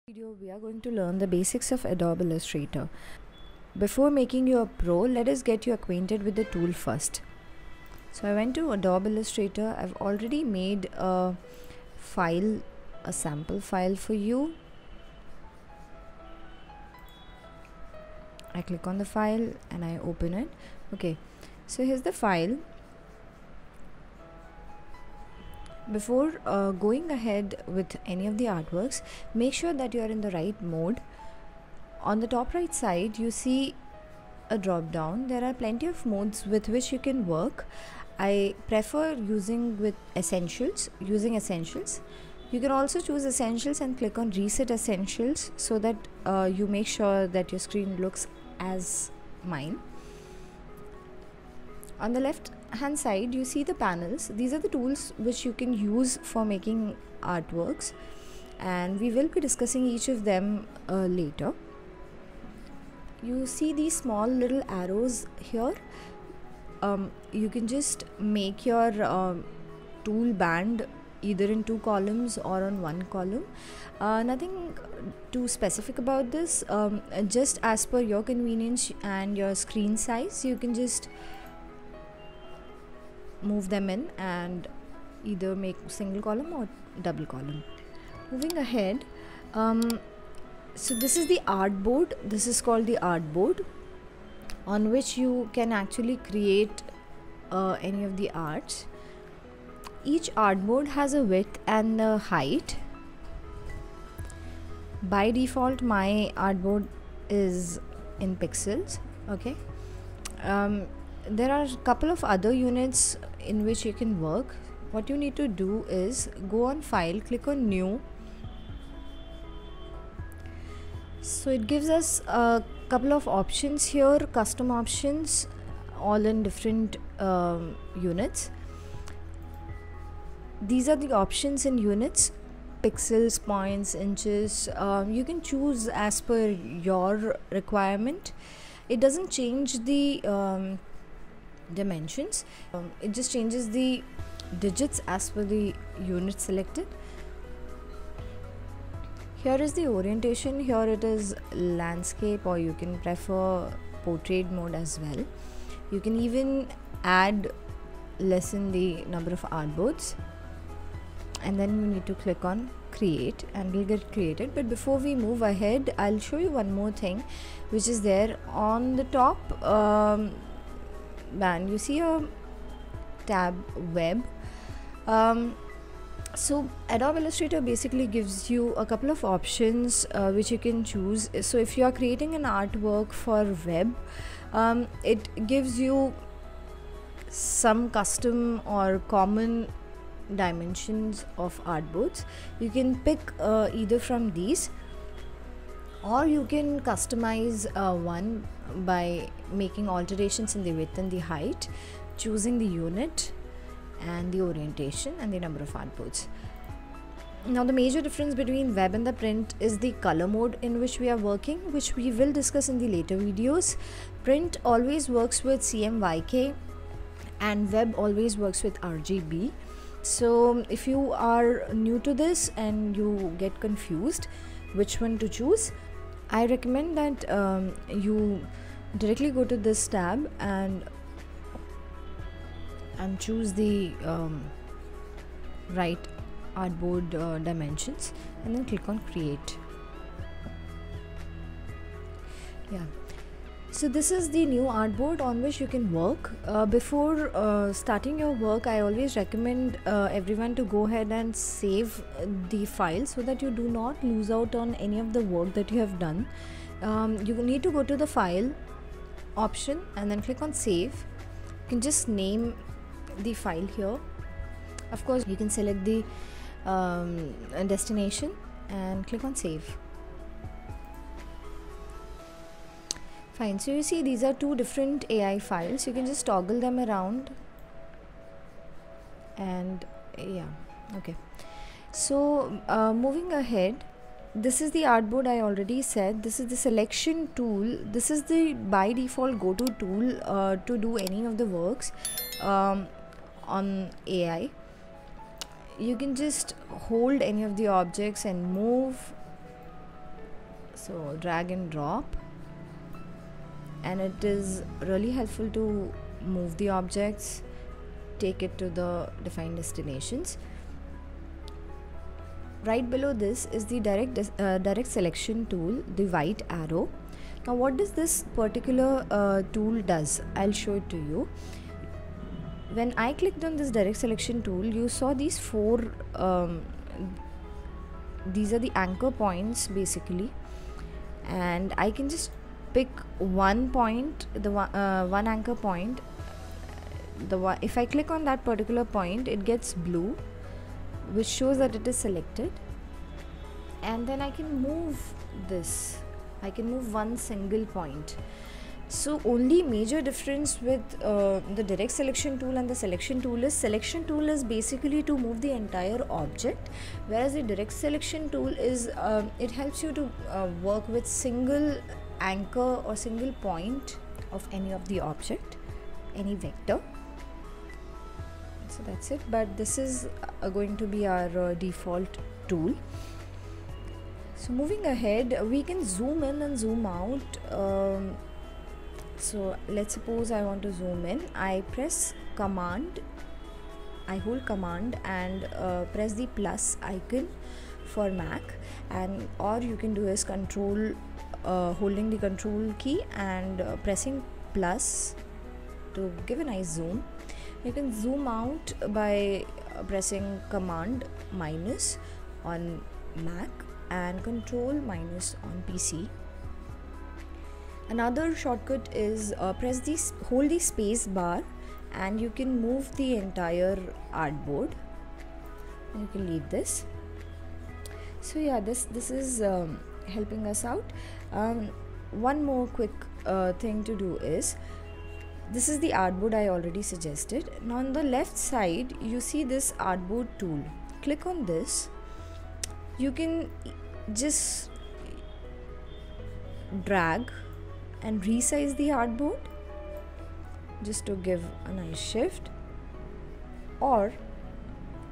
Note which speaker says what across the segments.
Speaker 1: Video we are going to learn the basics of Adobe Illustrator. Before making you a pro, let us get you acquainted with the tool first. So I went to Adobe Illustrator. I've already made a file, a sample file for you. I click on the file and I open it. Okay, so here's the file. Before going ahead with any of the artworks, make sure that you are in the right mode. On the top right side, you see a drop down. There are plenty of modes with which you can work. I prefer using essentials. You can also choose essentials and click on reset essentials so that you make sure that your screen looks as mine. On the left hand side, you see the panels. These are the tools which you can use for making artworks, and we will be discussing each of them later. You see these small little arrows here. You can just make your tool band either in 2 columns or on 1 column. Nothing too specific about this. Just as per your convenience and your screen size, you can just move them in and either make single column or double column. Moving ahead, so this is the artboard. This is called the artboard, on which you can actually create any of the arts. Each artboard has a width and a height. By default, my artboard is in pixels. Okay. There are a couple of other units in which you can work. What you need to do is go on File, click on New. So it gives us a couple of options here, custom options, all in different units. These are the options in units: pixels, points, inches. You can choose as per your requirement. It doesn't change the dimensions. It just changes the digits as per the unit selected. Here is the orientation. Here it is landscape, or you can prefer portrait mode as well. You can even lessen the number of artboards, and then you need to click on create and will get created. But before we move ahead, I'll show you one more thing which is there on the top band. You see a tab web. So Adobe Illustrator basically gives you a couple of options which you can choose. So if you are creating an artwork for web, it gives you some custom or common dimensions of artboards. You can pick either from these, or you can customize one by making alterations in the width and the height, choosing the unit and the orientation and the number of artboards. Now, the major difference between web and the print is the color mode in which we are working, which we will discuss in the later videos. Print always works with CMYK and web always works with RGB. So if you are new to this and you get confused which one to choose, I recommend that you directly go to this tab and choose the right artboard dimensions, and then click on create. Yeah. So this is the new artboard on which you can work. Before starting your work, I always recommend everyone to go ahead and save the file so that you do not lose out on any of the work that you have done. You need to go to the file option and then click on save. You can just name the file here. Of course, you can select the destination and click on save. Fine, so you see these are 2 different AI files. You can just toggle them around, and yeah, okay. So moving ahead, this is the artboard. I already said this is the selection tool. This is the by default go-to tool to do any of the works on AI. You can just hold any of the objects and move So drag and drop, and it is really helpful to move the objects, take it to the defined destinations. Right below this is the direct selection tool, the white arrow. Now what does this particular tool does? I'll show it to you. When I clicked on this direct selection tool, you saw these four these are the anchor points basically, and I can just pick one point, the one anchor point. If I click on that particular point, it gets blue, which shows that it is selected, and then I can move this. I can move one single point. So only major difference with the direct selection tool and the selection tool is basically to move the entire object, whereas the direct selection tool is it helps you to work with single anchor or single point of any of the object, any vector. So that's it, but this is going to be our default tool. So moving ahead, we can zoom in and zoom out. So let's suppose I want to zoom in. I press command, I hold command and press the plus icon for Mac, and or you can do is control holding the control key and pressing plus to give a nice zoom. You can zoom out by pressing command minus on Mac and control minus on PC. Another shortcut is hold the space bar, and you can move the entire artboard. You can leave this. So yeah, this is helping us out. One more quick thing to do is, this is the artboard I already suggested. Now on the left side you see this artboard tool. Click on this. You can just drag and resize the artboard just to give a nice shift, or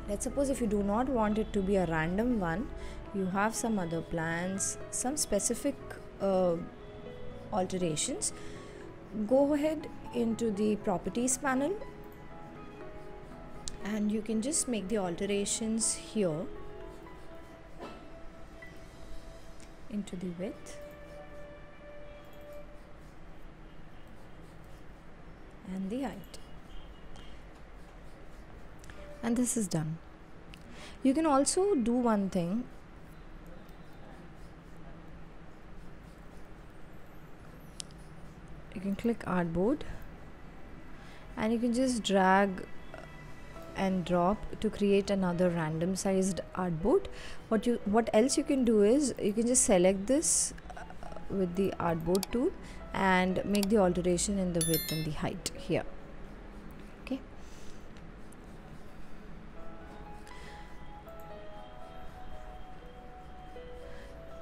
Speaker 1: let's suppose if you do not want it to be a random one, you have some other plans, some specific alterations, go ahead into the properties panel and you can just make the alterations here into the width and the height, and this is done. You can also do one thing. You can click artboard and you can just drag and drop to create another random sized artboard. What else you can do is you can just select this with the artboard tool and make the alteration in the width and the height here. Okay.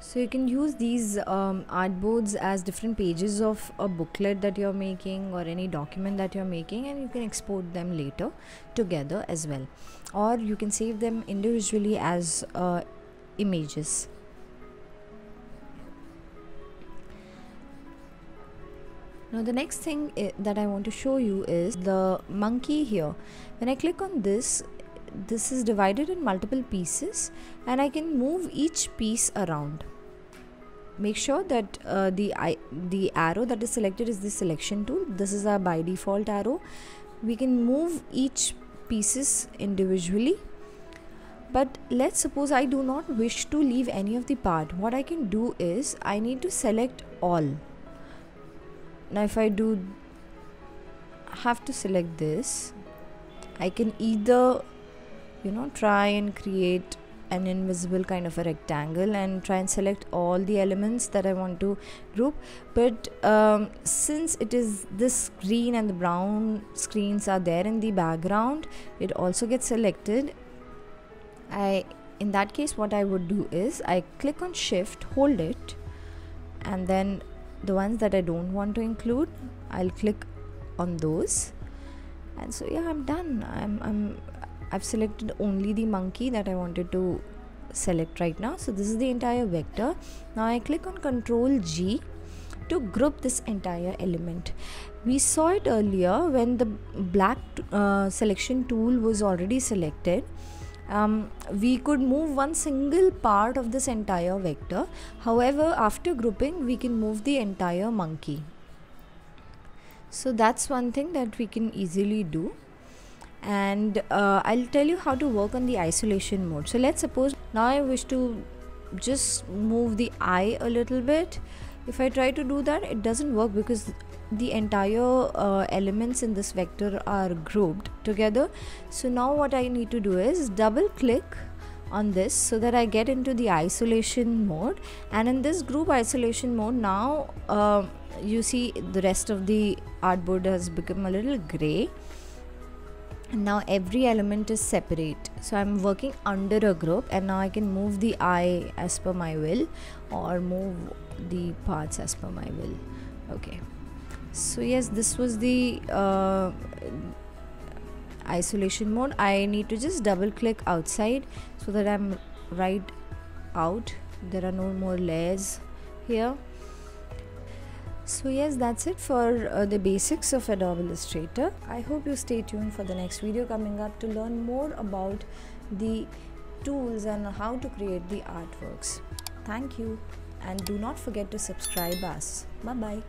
Speaker 1: So you can use these artboards as different pages of a booklet that you're making or any document that you're making, and you can export them later together as well, or you can save them individually as images. Now the next thing that I want to show you is the monkey here. When I click on this, this is divided in multiple pieces and I can move each piece around. Make sure that the arrow that is selected is the selection tool. This is our by default arrow. We can move each pieces individually, but let's suppose I do not wish to leave any of the part. What I can do is I need to select all. Now if I do have to select this, I can either try and create an invisible kind of a rectangle and try and select all the elements that I want to group, but since it is this green and the brown screens are there in the background, it also gets selected. In that case what I would do is I click on shift, hold it, and then the ones that I don't want to include, I'll click on those, and so yeah, I'm done. I've selected only the monkey that I wanted to select right now. So this is the entire vector. Now I click on Ctrl G to group this entire element. We saw it earlier when the black selection tool was already selected. We could move one single part of this entire vector. However, after grouping, we can move the entire monkey. So that's one thing that we can easily do. And I'll tell you how to work on the isolation mode. So let's suppose now I wish to just move the eye a little bit. If I try to do that, it doesn't work because the entire elements in this vector are grouped together. So now what I need to do is double click on this so that I get into the isolation mode, and in this group isolation mode now you see the rest of the artboard has become a little gray, and now every element is separate. So I'm working under a group, and now I can move the eye as per my will or move the parts as per my will. Okay, so yes, this was the isolation mode. I need to just double click outside so that I'm right out. There are no more layers here. So yes, that's it for the basics of Adobe Illustrator. I hope you stay tuned for the next video coming up to learn more about the tools and how to create the artworks. Thank you, and do not forget to subscribe us. Bye bye.